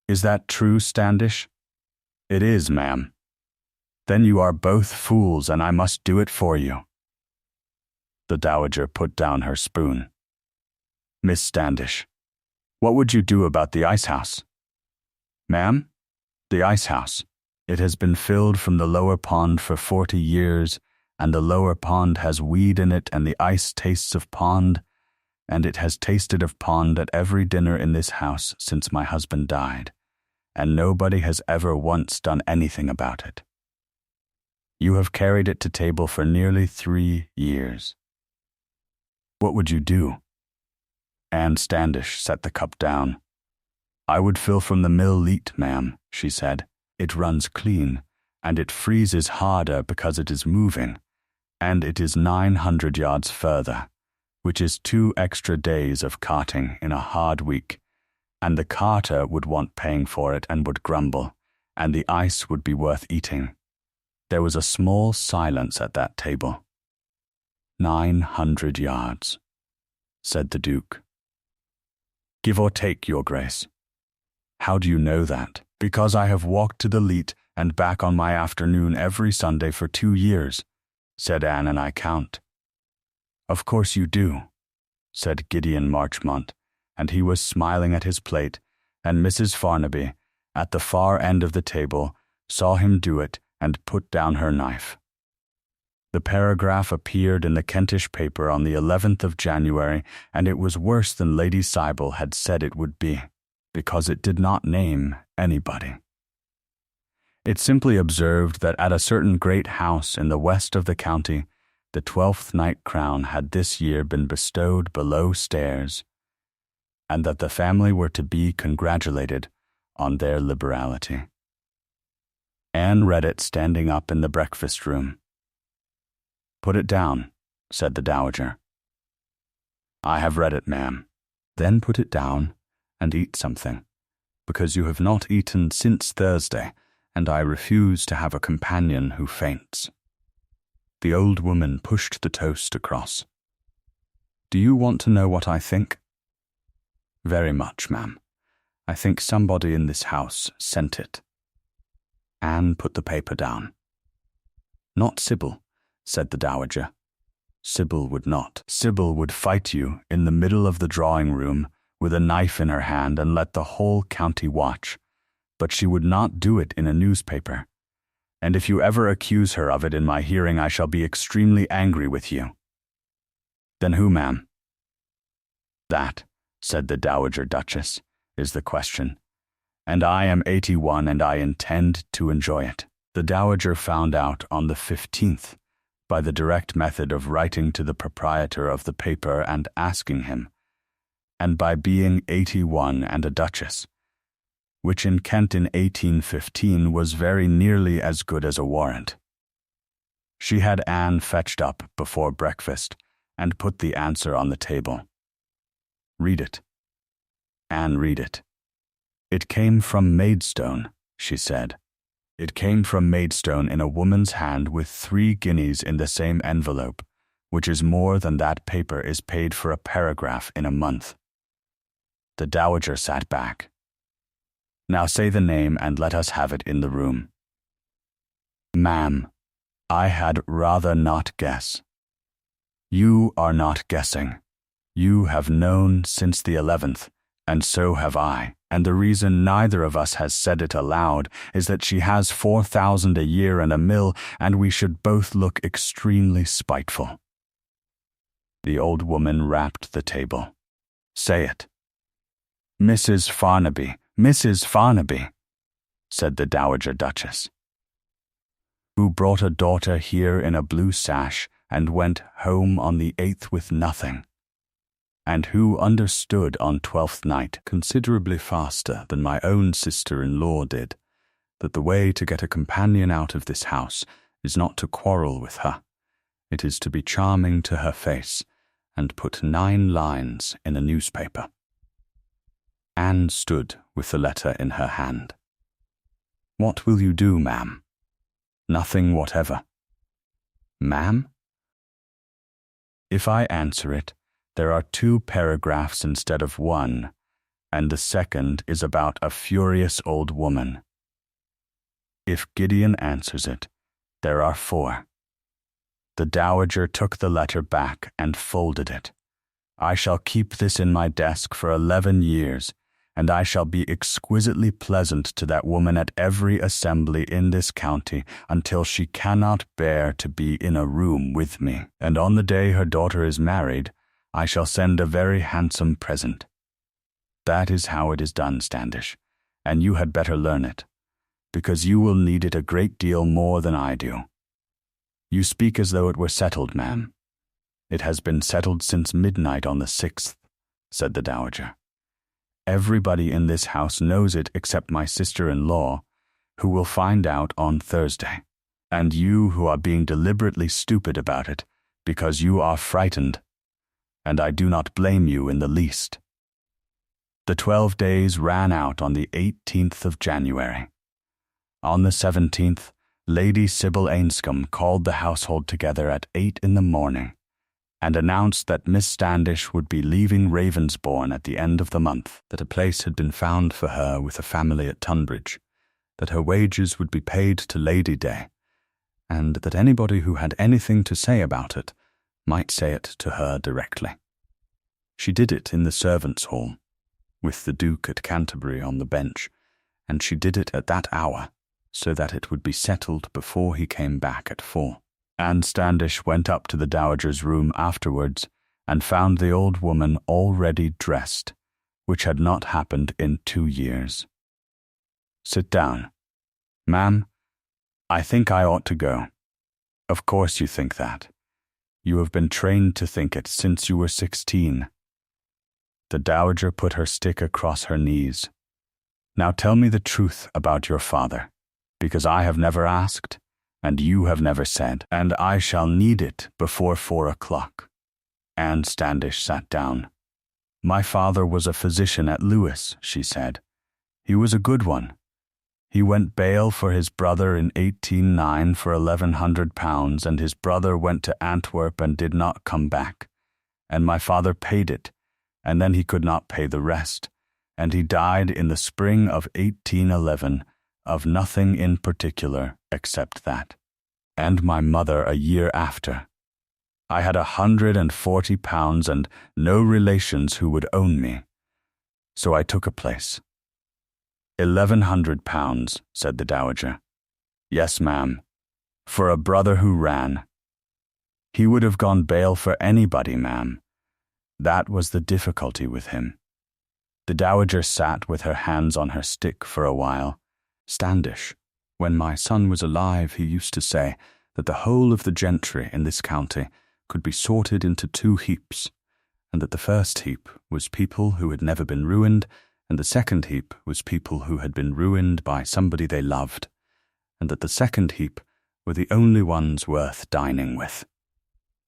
Is that true, Standish? It is, ma'am. Then you are both fools, and I must do it for you. The Dowager put down her spoon. Miss Standish, what would you do about the ice house? Ma'am, the ice house. It has been filled from the lower pond for 40 years, and the lower pond has weed in it, and the ice tastes of pond, and it has tasted of pond at every dinner in this house since my husband died, and nobody has ever once done anything about it. You have carried it to table for nearly 3 years. What would you do? Anne Standish set the cup down. I would fill from the mill leat, ma'am, she said. It runs clean, and it freezes harder because it is moving, and it is 900 yards further, which is 2 extra days of carting in a hard week, and the carter would want paying for it and would grumble, and the ice would be worth eating. There was a small silence at that table. 900 yards, said the Duke. Give or take, Your Grace. How do you know that? Because I have walked to the Leat and back on my afternoon every Sunday for 2 years, said Anne, and I count. Of course you do, said Gideon Marchmont, and he was smiling at his plate, and Mrs. Farnaby, at the far end of the table, saw him do it and put down her knife. The paragraph appeared in the Kentish paper on the 11th of January, and it was worse than Lady Sybil had said it would be, because it did not name anybody. It simply observed that at a certain great house in the west of the county, the 12th Knight crown had this year been bestowed below stairs, and that the family were to be congratulated on their liberality. Anne read it standing up in the breakfast room. Put it down, said the Dowager. I have read it, ma'am. Then put it down and eat something, because you have not eaten since Thursday, and I refuse to have a companion who faints. The old woman pushed the toast across. Do you want to know what I think? Very much, ma'am. I think somebody in this house sent it. Anne put the paper down. Not Sybil, said the Dowager. Sybil would not. Sybil would fight you in the middle of the drawing-room with a knife in her hand and let the whole county watch, but she would not do it in a newspaper. And if you ever accuse her of it in my hearing, I shall be extremely angry with you. Then who, ma'am? That, said the Dowager Duchess, is the question. And I am 81, and I intend to enjoy it. The Dowager found out on the 15th, by the direct method of writing to the proprietor of the paper and asking him, and by being 81 and a duchess, which in Kent in 1815 was very nearly as good as a warrant. She had Anne fetched up before breakfast and put the answer on the table. Read it. Anne read it. It came from Maidstone, she said. It came from Maidstone in a woman's hand with 3 guineas in the same envelope, which is more than that paper is paid for a paragraph in a month. The Dowager sat back. Now say the name and let us have it in the room. Ma'am, I had rather not guess. You are not guessing. You have known since the 11th, and so have I, and the reason neither of us has said it aloud is that she has 4,000 a year and a mill, and we should both look extremely spiteful. The old woman rapped the table. Say it. Mrs. Farnaby, Mrs. Farnaby, said the Dowager Duchess, who brought a daughter here in a blue sash and went home on the 8th with nothing, and who understood on 12th night considerably faster than my own sister-in-law did, that the way to get a companion out of this house is not to quarrel with her. It is to be charming to her face, and put 9 lines in a newspaper. Anne stood with the letter in her hand. What will you do, ma'am? Nothing whatever. Ma'am? If I answer it, there are 2 paragraphs instead of 1, and the second is about a furious old woman. If Gideon answers it, there are 4. The dowager took the letter back and folded it. I shall keep this in my desk for 11 years, and I shall be exquisitely pleasant to that woman at every assembly in this county until she cannot bear to be in a room with me. And on the day her daughter is married, I shall send a very handsome present. That is how it is done, Standish, and you had better learn it, because you will need it a great deal more than I do. You speak as though it were settled, ma'am. It has been settled since midnight on the 6th, said the dowager. Everybody in this house knows it except my sister-in-law, who will find out on Thursday, and you who are being deliberately stupid about it because you are frightened, and I do not blame you in the least. The 12 days ran out on the 18th of January. On the 17th, Lady Sybil Ainscombe called the household together at 8 in the morning and announced that Miss Standish would be leaving Ravensbourne at the end of the month, that a place had been found for her with a family at Tunbridge, that her wages would be paid to Lady Day, and that anybody who had anything to say about it might say it to her directly. She did it in the servants' hall, with the Duke at Canterbury on the bench, and she did it at that hour, so that it would be settled before he came back at 4. Anne Standish went up to the dowager's room afterwards and found the old woman already dressed, which had not happened in 2 years. Sit down. Ma'am, I think I ought to go. Of course you think that. You have been trained to think it since you were 16. The dowager put her stick across her knees. Now tell me the truth about your father, because I have never asked, and you have never said, and I shall need it before 4 o'clock. Anne Standish sat down. My father was a physician at Lewes, she said. He was a good one. He went bail for his brother in 1809 for £1,100, and his brother went to Antwerp and did not come back. And my father paid it, and then he could not pay the rest, and he died in the spring of 1811 of nothing in particular except that. And my mother a year after. I had £140 and no relations who would own me. So I took a place. £1,100, said the dowager. Yes, ma'am, for a brother who ran. He would have gone bail for anybody, ma'am. That was the difficulty with him. The dowager sat with her hands on her stick for a while. Standish, when my son was alive, he used to say that the whole of the gentry in this county could be sorted into 2 heaps, and that the first heap was people who had never been ruined, and the second heap was people who had been ruined by somebody they loved, and that the second heap were the only ones worth dining with.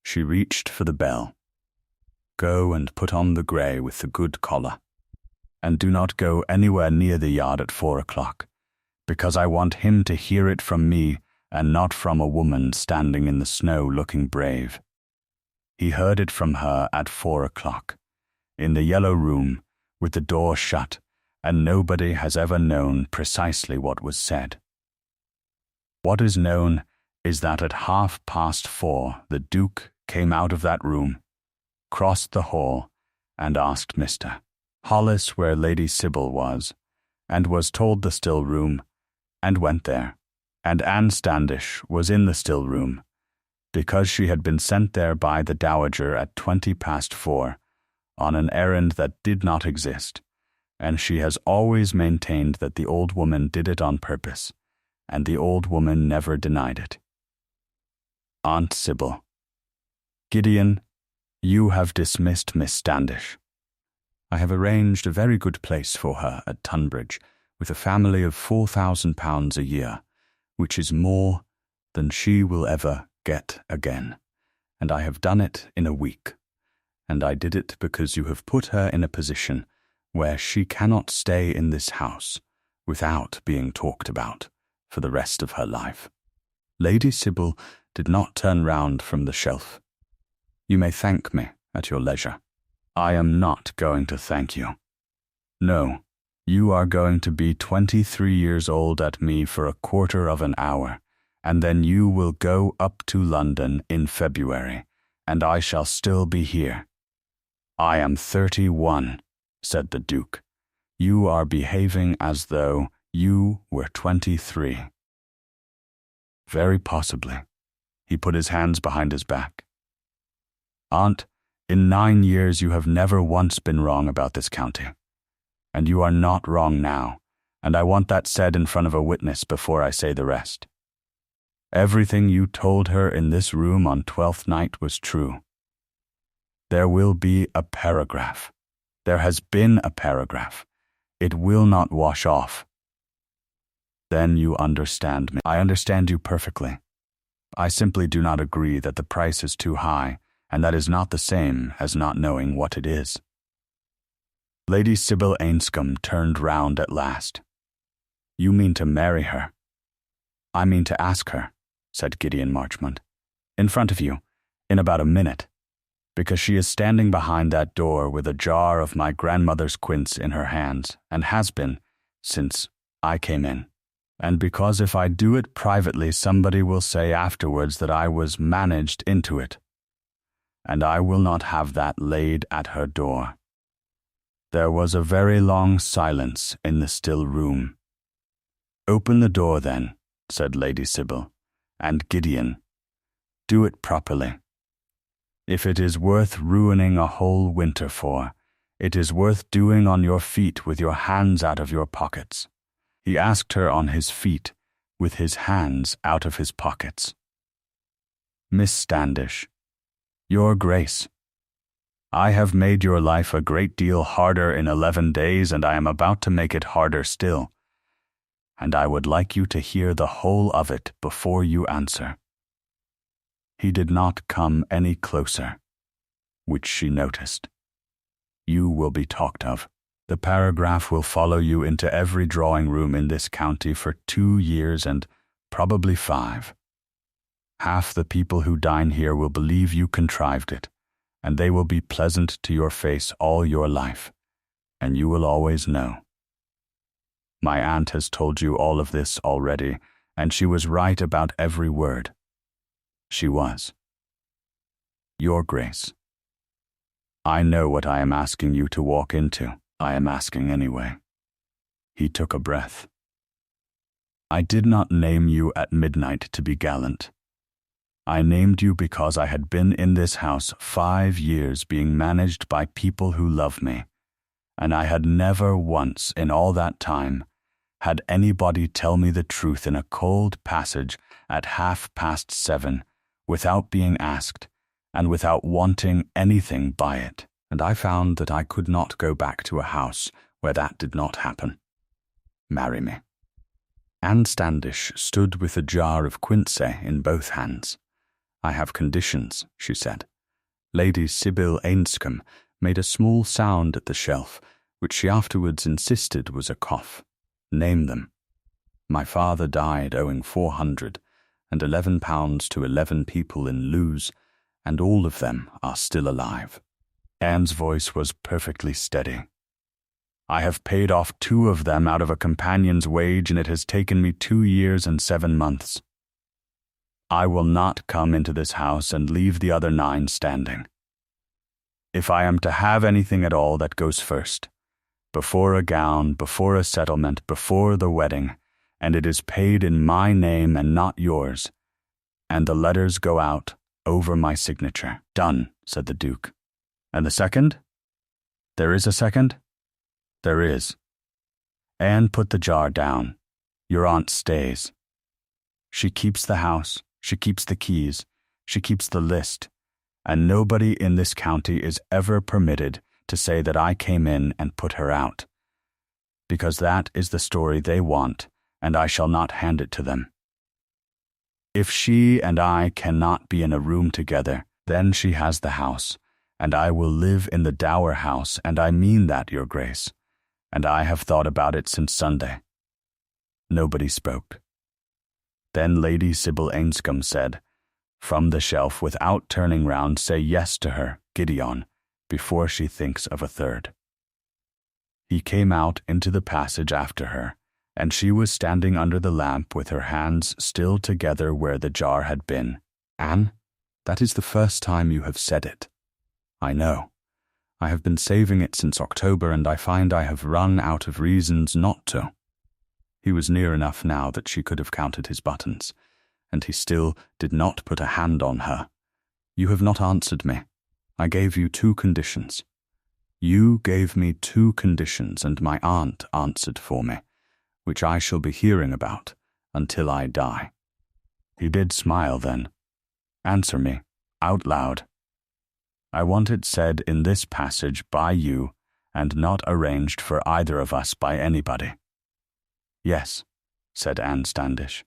She reached for the bell. Go and put on the grey with the good collar, and do not go anywhere near the yard at 4 o'clock, because I want him to hear it from me and not from a woman standing in the snow looking brave. He heard it from her at 4 o'clock, in the yellow room, with the door shut, and nobody has ever known precisely what was said. What is known is that at 4:30 the Duke came out of that room, crossed the hall, and asked Mr. Hollis where Lady Sybil was, and was told the still room, and went there, and Anne Standish was in the still room, because she had been sent there by the dowager at 4:20 on an errand that did not exist, and she has always maintained that the old woman did it on purpose, and the old woman never denied it. Aunt Sybil. Gideon, you have dismissed Miss Standish. I have arranged a very good place for her at Tunbridge, with a family of £4,000 a year, which is more than she will ever get again, and I have done it in a week, and I did it because you have put her in a position where she cannot stay in this house without being talked about for the rest of her life. Lady Sybil did not turn round from the shelf. You may thank me at your leisure. I am not going to thank you. No, you are going to be 23 years old at me for a quarter of an hour, and then you will go up to London in February, and I shall still be here. I am 31, said the Duke. You are behaving as though you were 23. Very possibly. He put his hands behind his back. Aunt, in 9 years you have never once been wrong about this county. And you are not wrong now, and I want that said in front of a witness before I say the rest. Everything you told her in this room on 12th night was true. There will be a paragraph. There has been a paragraph. It will not wash off. Then you understand me. I understand you perfectly. I simply do not agree that the price is too high, and that is not the same as not knowing what it is. Lady Sybil Ainscombe turned round at last. You mean to marry her? I mean to ask her, said Gideon Marchmont, in front of you, in about a minute, because she is standing behind that door with a jar of my grandmother's quince in her hands, and has been since I came in, and because if I do it privately somebody will say afterwards that I was managed into it, and I will not have that laid at her door. There was a very long silence in the still room. Open the door then, said Lady Sybil, and Gideon, do it properly. If it is worth ruining a whole winter for, it is worth doing on your feet with your hands out of your pockets. He asked her on his feet, with his hands out of his pockets. Miss Standish, Your Grace, I have made your life a great deal harder in 11 days, and I am about to make it harder still. And I would like you to hear the whole of it before you answer. He did not come any closer, which she noticed. You will be talked of. The paragraph will follow you into every drawing-room in this county for 2 years and probably 5. Half the people who dine here will believe you contrived it, and they will be pleasant to your face all your life, and you will always know. My aunt has told you all of this already, and she was right about every word. She was. Your Grace, I know what I am asking you to walk into. I am asking anyway. He took a breath. I did not name you at midnight to be gallant. I named you because I had been in this house 5 years being managed by people who love me, and I had never once in all that time had anybody tell me the truth in a cold passage at 7:30 without being asked and without wanting anything by it, and I found that I could not go back to a house where that did not happen. Marry me. Anne Standish stood with a jar of quince in both hands. I have conditions, she said. Lady Sybil Ainscombe made a small sound at the shelf, which she afterwards insisted was a cough. Name them. My father died owing £411 to 11 people in Lewes, and all of them are still alive. Anne's voice was perfectly steady. I have paid off 2 of them out of a companion's wage, and it has taken me 2 years and 7 months. I will not come into this house and leave the other 9 standing. If I am to have anything at all, that goes first, before a gown, before a settlement, before the wedding, and it is paid in my name and not yours, and the letters go out over my signature. Done, said the Duke. And the second? There is a second? There is. Anne put the jar down. Your aunt stays. She keeps the house, she keeps the keys, she keeps the list, and nobody in this county is ever permitted to say that I came in and put her out, because that is the story they want, and I shall not hand it to them. If she and I cannot be in a room together, then she has the house, and I will live in the dower house, and I mean that, Your Grace, and I have thought about it since Sunday. Nobody spoke. Then Lady Sybil Ainscombe said, from the shelf without turning round, say yes to her, Gideon, before she thinks of a third. He came out into the passage after her, and she was standing under the lamp with her hands still together where the jar had been. Anne, that is the first time you have said it. I know. I have been saving it since October, and I find I have run out of reasons not to. He was near enough now that she could have counted his buttons, and he still did not put a hand on her. You have not answered me. I gave you 2 conditions. You gave me 2 conditions, and my aunt answered for me, which I shall be hearing about until I die. He did smile then. Answer me, out loud. I want it said in this passage by you, and not arranged for either of us by anybody. Yes, said Anne Standish.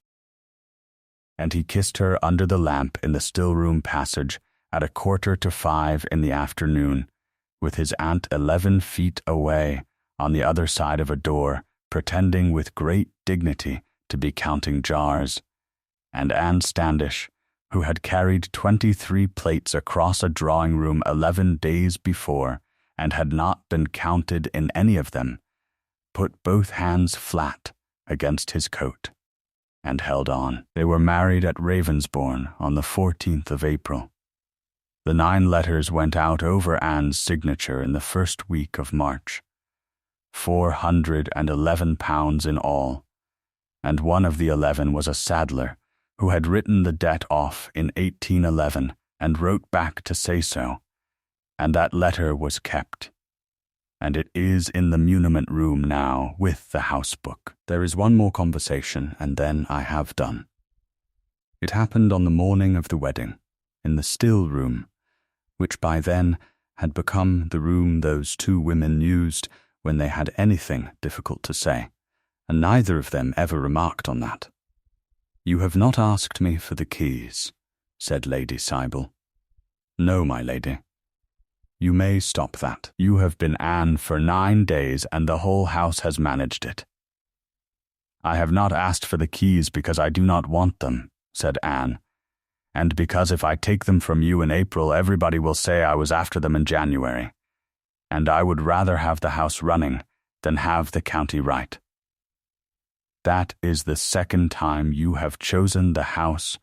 And he kissed her under the lamp in the still-room passage at 4:45 in the afternoon, with his aunt 11 feet away on the other side of a door, pretending with great dignity to be counting jars, and Anne Standish, who had carried 23 plates across a drawing-room 11 days before and had not been counted in any of them, put both hands flat against his coat and held on. They were married at Ravensbourne on the 14th of April. The 9 letters went out over Anne's signature in the first week of March. £411 in all, and one of the 11 was a saddler who had written the debt off in 1811 and wrote back to say so, and that letter was kept, and it is in the muniment room now with the house book. There is one more conversation, and then I have done. It happened on the morning of the wedding, in the still room, which by then had become the room those 2 women used when they had anything difficult to say, and neither of them ever remarked on that. You have not asked me for the keys, said Lady Sybil. No, my lady. You may stop that. You have been Anne for 9 days, and the whole house has managed it. I have not asked for the keys because I do not want them, said Anne, and because if I take them from you in April, everybody will say I was after them in January, and I would rather have the house running than have the county right. That is the 2nd time you have chosen the house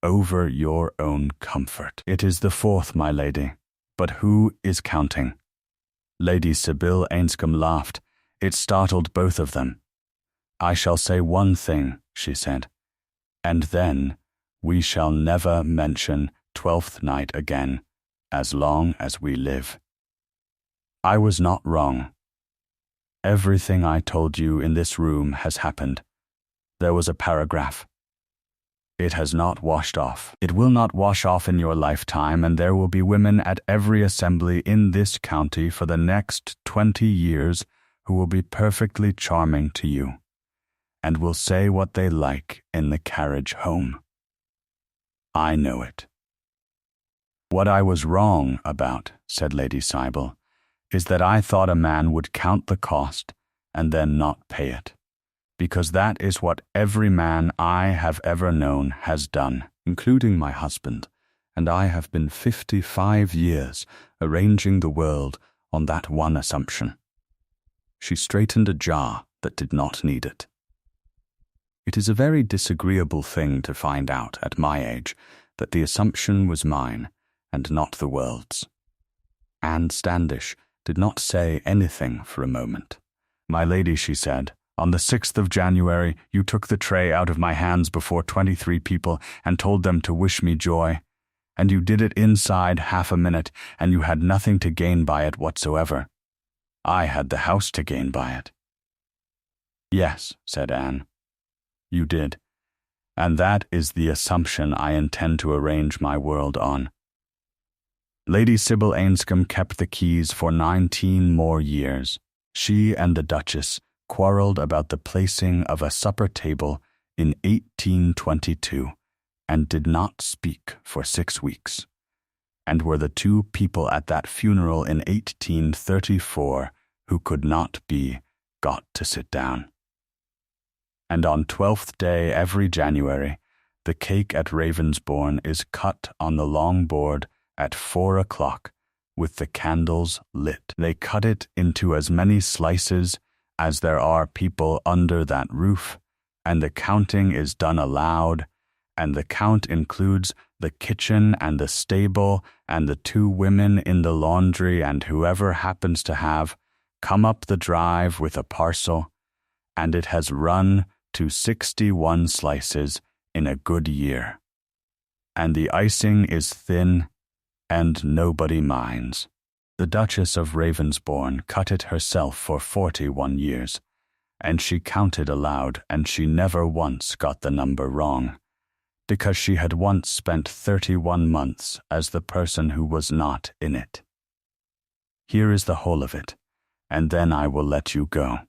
over your own comfort. It is the 4th, my lady, but who is counting? Lady Sybil Ainscombe laughed. It startled both of them. I shall say one thing, she said, and then we shall never mention Twelfth night again, as long as we live. I was not wrong. Everything I told you in this room has happened. There was a paragraph. It has not washed off. It will not wash off in your lifetime, and there will be women at every assembly in this county for the next 20 years who will be perfectly charming to you, and will say what they like in the carriage home. I know it. What I was wrong about, said Lady Sybil, is that I thought a man would count the cost and then not pay it, because that is what every man I have ever known has done, including my husband, and I have been 55 years arranging the world on that one assumption. She straightened a jar that did not need it. It is a very disagreeable thing to find out at my age that the assumption was mine and not the world's. Anne Standish did not say anything for a moment. My lady, she said, on the 6th of January, you took the tray out of my hands before 23 people and told them to wish me joy. And you did it inside half a minute, and you had nothing to gain by it whatsoever. I had the house to gain by it. Yes, said Anne. You did. And that is the assumption I intend to arrange my world on. Lady Sybil Ainscombe kept the keys for 19 more years. She and the Duchess quarrelled about the placing of a supper table in 1822 and did not speak for 6 weeks, and were the 2 people at that funeral in 1834 who could not be got to sit down. And on 12th day every January, The cake at Ravensbourne is cut on the long board at 4 o'clock with the candles lit. They cut it into as many slices as there are people under that roof, and the counting is done aloud, and the count includes the kitchen and the stable and the 2 women in the laundry and whoever happens to have come up the drive with a parcel, and it has run to 61 slices in a good year. And the icing is thin, and nobody minds. The Duchess of Ravensbourne cut it herself for 41 years, and she counted aloud, and she never once got the number wrong, because she had once spent 31 months as the person who was not in it. Here is the whole of it, and then I will let you go.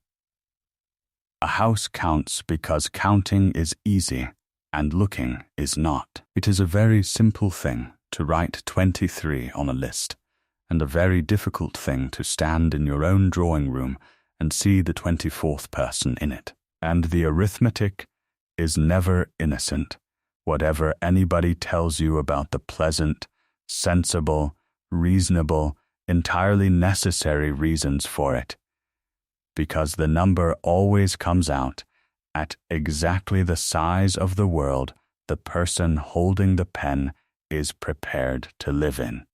A house counts because counting is easy and looking is not. It is a very simple thing to write 23 on a list, and a very difficult thing to stand in your own drawing room and see the 24th person in it. And the arithmetic is never innocent, whatever anybody tells you about the pleasant, sensible, reasonable, entirely necessary reasons for it, because the number always comes out at exactly the size of the world the person holding the pen is prepared to live in.